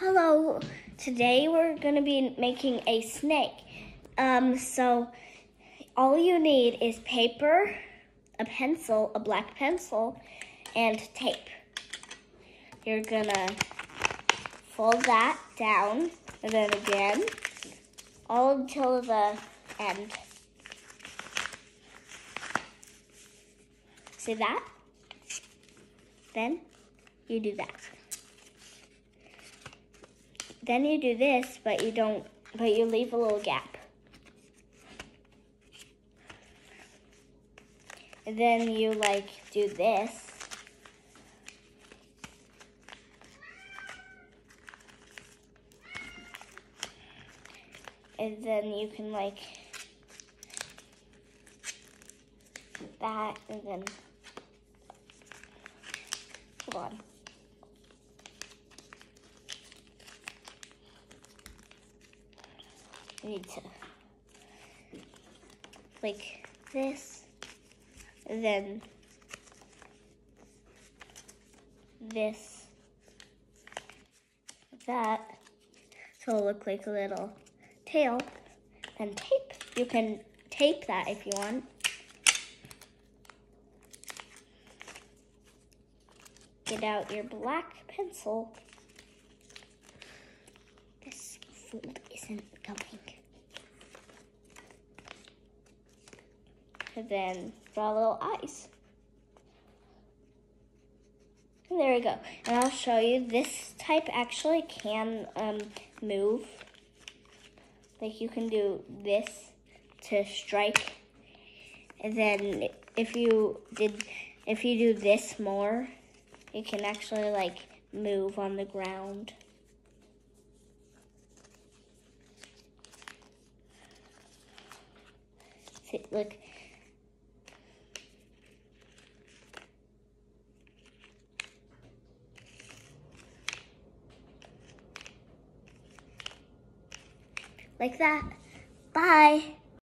Hello, today we're going to be making a snake. So all you need is paper, a pencil, a black pencil, and tape. You're gonna fold that down, and then again, all until the end. See that? Then you do that. Then you do this, but you leave a little gap. And then you do this. And then you can that, and then, hold on. You need to, this, and then this, like that, so it'll look like a little tail, and tape. You can tape that if you want. Get out your black pencil. This fold isn't going. And then draw little eyes. And there we go. And I'll show you, this type actually can move. You can do this to strike. And then if you do this more, it can actually move on the ground. See, look. Like that. Bye.